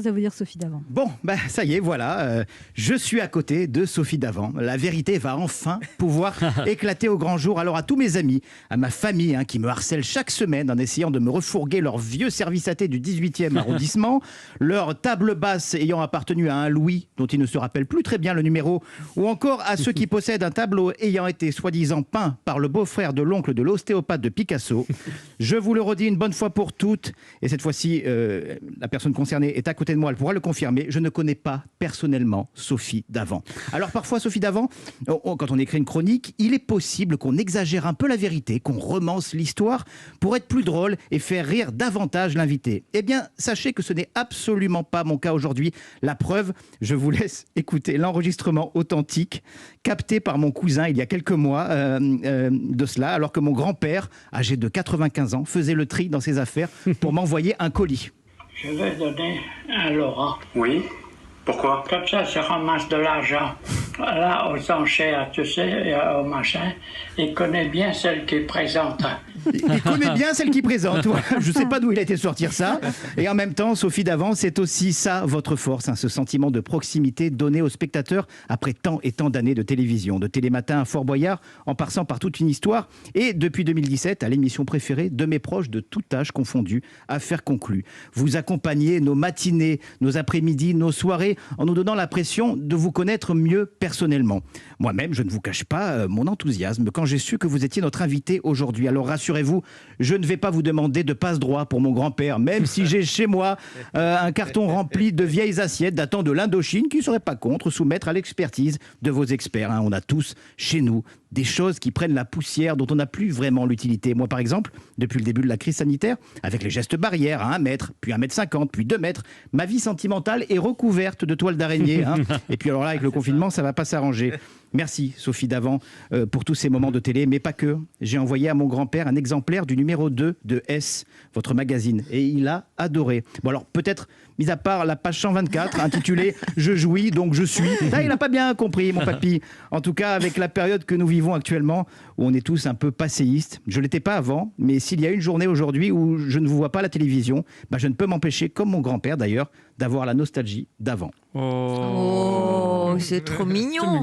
Ça veut dire Sophie Davant. Bon, ça y est, voilà, je suis à côté de Sophie Davant. La vérité va enfin pouvoir éclater au grand jour. Alors à tous mes amis, à ma famille qui me harcèle chaque semaine en essayant de me refourguer leur vieux service athée du 18e arrondissement, leur table basse ayant appartenu à un Louis dont ils ne se rappellent plus très bien le numéro, ou encore à ceux qui possèdent un tableau ayant été soi-disant peint par le beau-frère de l'oncle de l'ostéopathe de Picasso. Je vous le redis une bonne fois pour toutes, et cette fois-ci, la personne concernée est à côté de moi, elle pourra le confirmer, je ne connais pas personnellement Sophie Davant. Alors parfois, Sophie Davant, quand on écrit une chronique, il est possible qu'on exagère un peu la vérité, qu'on romance l'histoire pour être plus drôle et faire rire davantage l'invité. Eh bien, sachez que ce n'est absolument pas mon cas aujourd'hui. La preuve, je vous laisse écouter l'enregistrement authentique capté par mon cousin il y a quelques mois de cela, alors que mon grand-père, âgé de 95 ans, faisait le tri dans ses affaires pour m'envoyer un colis. Je vais donner à Laurent. Oui. Pourquoi? Comme ça ramasse de l'argent. Là, aux enchères, tu sais, au machin. Il connaît bien celle qui est présente. Il connaît bien celle qui présente. Je ne sais pas d'où il a été sortir ça. Et en même temps, Sophie Davant, c'est aussi ça votre force, ce sentiment de proximité donné aux spectateurs après tant et tant d'années de télévision, de Télématin à Fort Boyard, en passant par toute une histoire. Et depuis 2017, à l'émission préférée de mes proches de tout âge confondu, Affaires conclues. Vous accompagnez nos matinées, nos après-midi, nos soirées, en nous donnant l'impression de vous connaître mieux personnellement. Moi-même, je ne vous cache pas mon enthousiasme quand j'ai su que vous étiez notre invité aujourd'hui. Alors rassurez-vous, je ne vais pas vous demander de passe-droit pour mon grand-père, même si j'ai chez moi un carton rempli de vieilles assiettes datant de l'Indochine qui ne serait pas contre soumettre à l'expertise de vos experts. On a tous, chez nous, des choses qui prennent la poussière, dont on n'a plus vraiment l'utilité. Moi, par exemple, depuis le début de la crise sanitaire, avec les gestes barrières à 1 mètre, puis 1,50 m, puis 2 mètres, ma vie sentimentale est recouverte de toiles d'araignée. Et puis alors là, avec le confinement, ça ne va pas s'arranger. Merci Sophie Davant pour tous ces moments de télé, mais pas que. J'ai envoyé à mon grand-père un exemplaire du numéro 2 de S, votre magazine, et il a adoré. Bon alors peut-être, mis à part la page 124 intitulée « Je jouis, donc je suis ». Là, il n'a pas bien compris, mon papy. En tout cas, avec la période que nous vivons actuellement, où on est tous un peu passéistes. Je ne l'étais pas avant, mais s'il y a une journée aujourd'hui où je ne vous vois pas à la télévision, je ne peux m'empêcher, comme mon grand-père d'ailleurs, d'avoir la nostalgie d'avant. Oh, c'est trop mignon.